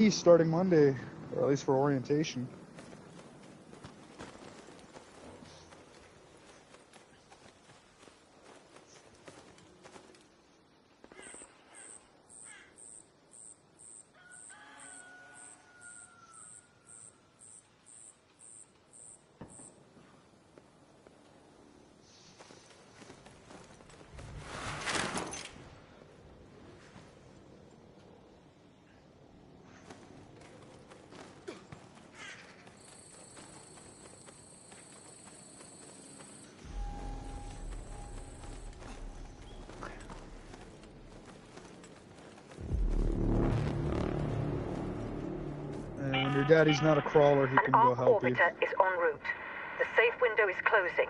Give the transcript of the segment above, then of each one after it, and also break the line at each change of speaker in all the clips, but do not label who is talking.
starting Monday, or at least for orientation. And when your daddy's not a crawler, he can go help you.
An arc orbiter is en route. The safe window is closing.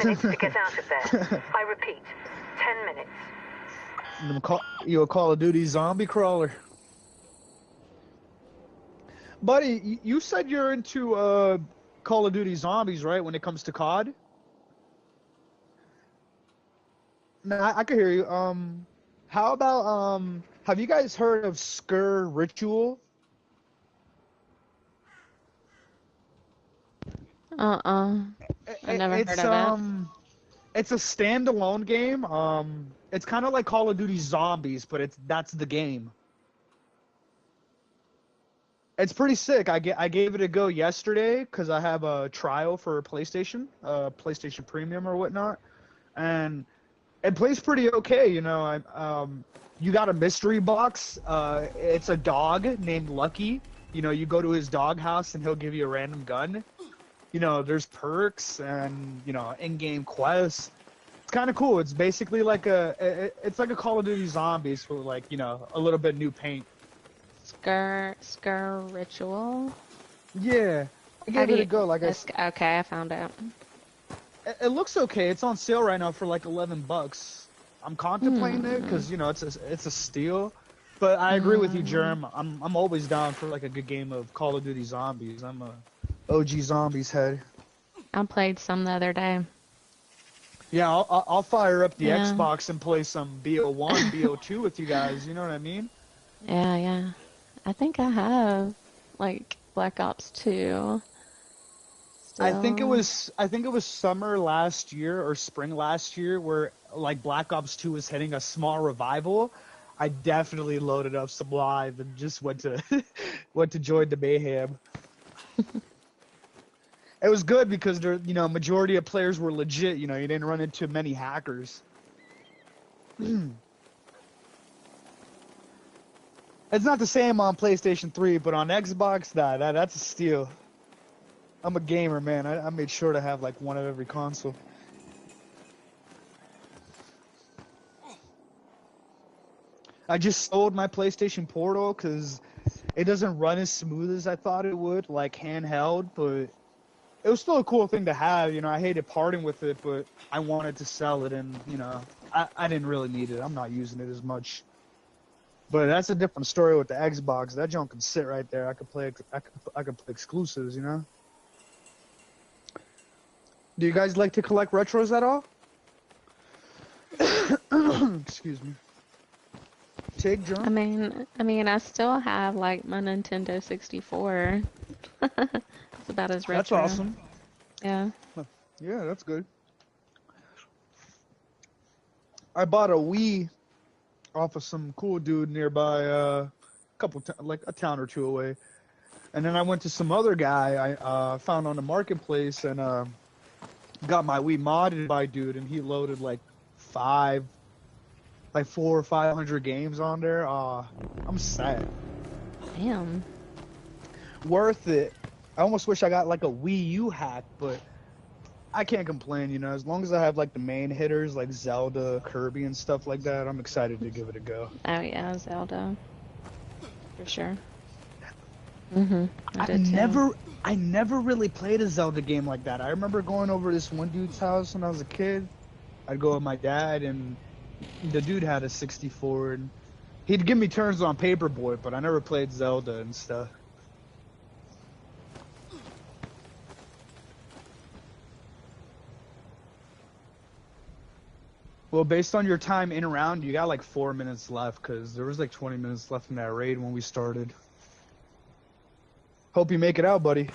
10 minutes to get out of there. I repeat, 10 minutes.
You a Call of Duty zombie crawler. Buddy, you said you're into Call of Duty Zombies, right, when it comes to COD? No, I can hear you. How about, have you guys heard of Skur Ritual?
I never heard of it.
It's a standalone game. It's kind of like Call of Duty Zombies, but that's the game. It's pretty sick. I gave it a go yesterday because I have a trial for PlayStation Premium or whatnot, and it plays pretty okay. You know, you got a mystery box. It's a dog named Lucky. You know, you go to his dog house and he'll give you a random gun. You know, there's perks and, you know, in-game quests. It's kind of cool. It's basically like it's like a Call of Duty Zombies with, like, you know, a little bit new paint.
Skur Ritual?
Yeah. I gave it a go.
Okay, I found it.
It looks okay. It's on sale right now for like $11. I'm contemplating it because, you know, it's a steal. But I agree with you, Germ. I'm always down for like a good game of Call of Duty Zombies. I'm a OG Zombies head.
I played some the other day.
Yeah, I'll fire up the Xbox and play some BO1, BO2 with you guys. You know what I mean?
Yeah. I think I have like Black Ops 2. Still.
I think it was summer last year or spring last year where like Black Ops 2 was hitting a small revival. I definitely loaded up some live and just went to join the mayhem. It was good because there, you know, majority of players were legit. You know, you didn't run into many hackers. It's not the same on PlayStation 3, but on Xbox, that's a steal. I'm a gamer, man. I made sure to have like one of every console. I just sold my PlayStation Portal because it doesn't run as smooth as I thought it would, like handheld, but it was still a cool thing to have. You know, I hated parting with it, but I wanted to sell it, and, you know, I didn't really need it. I'm not using it as much. But that's a different story with the Xbox. That junk can sit right there. I could play exclusives, you know? Do you guys like to collect retros at all? Excuse me. Take John.
I mean, I still have like my Nintendo 64. It's about as retro.
That's awesome.
Yeah.
Yeah, that's good. I bought a Wii off of some cool dude nearby, like a town or two away, and then I went to some other guy I found on the marketplace and got my Wii modded by dude, and he loaded like 400 or 500 games on there. I'm sad.
Damn.
Worth it. I almost wish I got like a Wii U hack, but I can't complain, you know. As long as I have like the main hitters like Zelda, Kirby, and stuff like that, I'm excited to give it a go.
Oh yeah, Zelda. For sure.
I never really played a Zelda game like that. I remember going over to this one dude's house when I was a kid. I'd go with my dad, and the dude had a 64, and he'd give me turns on Paperboy, but I never played Zelda and stuff. Well, based on your time in round, you got like 4 minutes left, because there was like 20 minutes left in that raid when we started. Hope you make it out, buddy.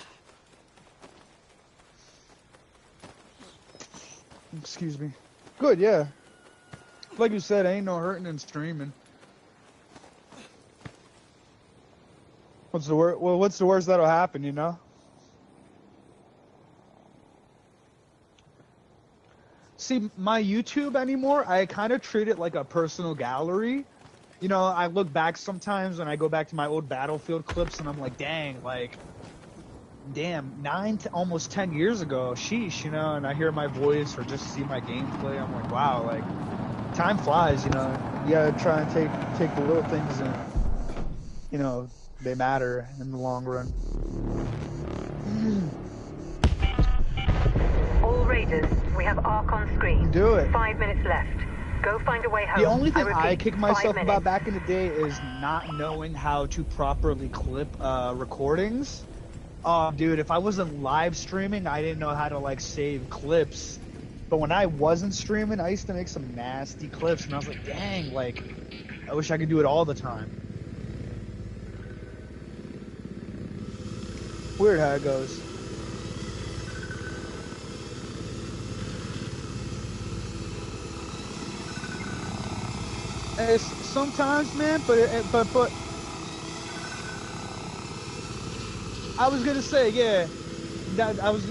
Excuse me. Good, yeah. Like you said, ain't no hurting in streaming. What's the worst? Well, what's the worst that'll happen? You know. See, my YouTube anymore, I kind of treat it like a personal gallery. You know, I look back sometimes when I go back to my old Battlefield clips, and I'm like, dang, like, damn, almost 10 years ago, sheesh, you know, and I hear my voice or just see my gameplay, I'm like, wow, like, time flies, you know. You gotta try and take the little things and, you know, they matter in the long run.
All Raiders, we have ARC on screen.
Do it.
5 minutes left. Go find a way home.
The only thing I
repeat,
kick myself
5
about
minutes.
back in the day is not knowing how to properly clip recordings. Dude, if I wasn't live streaming, I didn't know how to like save clips. But when I wasn't streaming, I used to make some nasty clips, and I was like, dang, like, I wish I could do it all the time. Weird how it goes. It's sometimes, man, but I was gonna say, yeah, that I was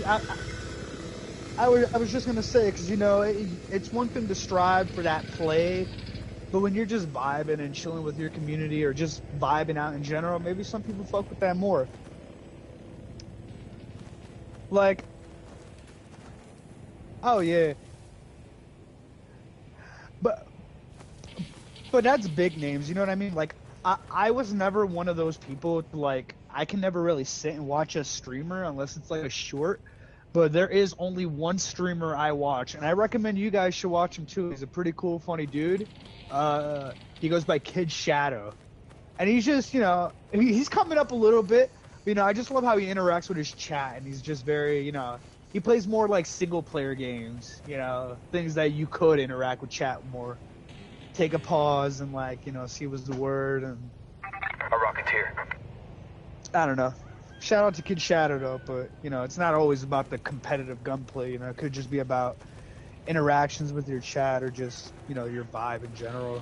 just gonna say, because you know, it's one thing to strive for that play, but when you're just vibing and chilling with your community or just vibing out in general, maybe some people fuck with that more. Like, oh yeah, but that's big names, you know what I mean? Like, I was never one of those people, like, I can never really sit and watch a streamer unless it's like a short, but there is only one streamer I watch, and I recommend you guys should watch him too. He's a pretty cool, funny dude. He goes by Kid Shadow, and he's just, you know, he's coming up a little bit, but, you know, I just love how he interacts with his chat, and he's just very, you know, he plays more like single player games, you know, things that you could interact with chat more. Take a pause and, like, you know, see what's the word, and
A Rocketeer.
I don't know. Shout out to Kid Shadow though, but, you know, it's not always about the competitive gunplay, you know, it could just be about interactions with your chat or just, you know, your vibe in general.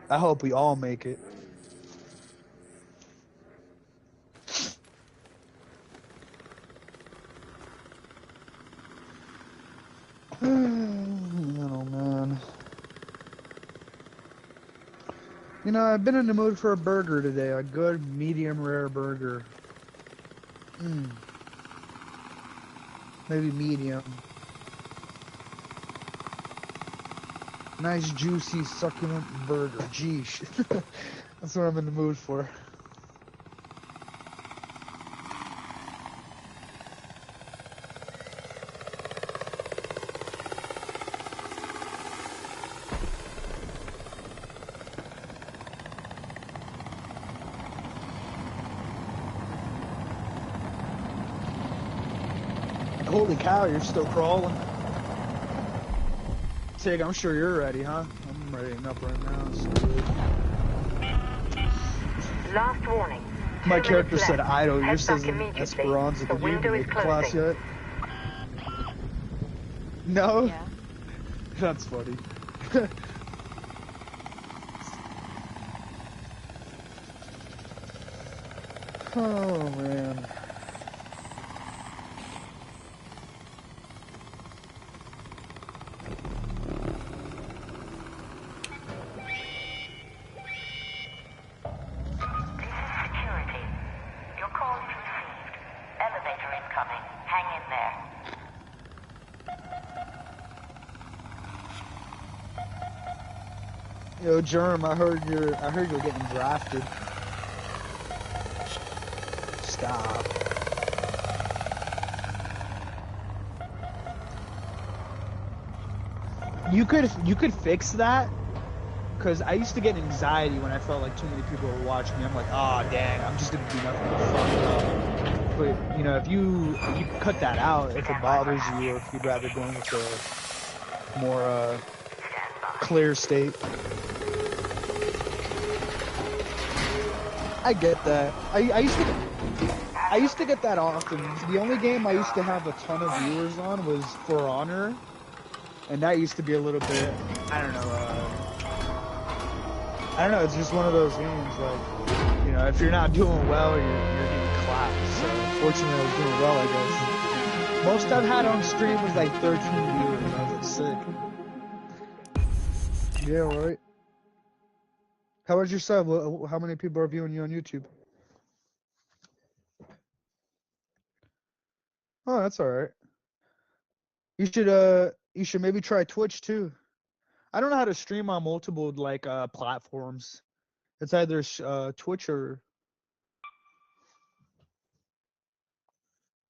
I hope we all make it. Oh man. You know, I've been in the mood for a burger today, a good medium rare burger. Maybe medium. Nice juicy succulent burger. Geesh. That's what I'm in the mood for. Holy cow, you're still crawling. Tig, I'm sure you're ready, huh? I'm ready up right now. So.
Last warning.
My
2
character
minutes
said
left.
idle.
Head
Yours
back
says
immediately.
Esperanza.
The
Did you
window
even
is
make class
closing.
yet? No?
Yeah.
That's funny. Oh, man.
Security. Your call is received. Elevator incoming. Hang in there.
Yo, Germ, I heard you're getting drafted. Stop. You could fix that, because I used to get anxiety when I felt like too many people were watching me. I'm like, oh dang, I'm just gonna do nothing but fuck up. But you know, if you cut that out, if it bothers you, or if you'd rather go with the more
Stand by.
clear state. I get that. I used to get that often. The only game I used to have a ton of viewers on was For Honor, and that used to be a little bit. I don't know. It's just one of those games. Like, you know, if you're not doing well, you're getting clapped. So fortunately, I was doing well, I guess. Most I've had on stream was like 13 viewers. I was like, sick. Yeah, right. How was your sub? How many people are viewing you on YouTube? Oh, that's all right. You should maybe try Twitch too. I don't know how to stream on multiple like platforms. It's either Twitch or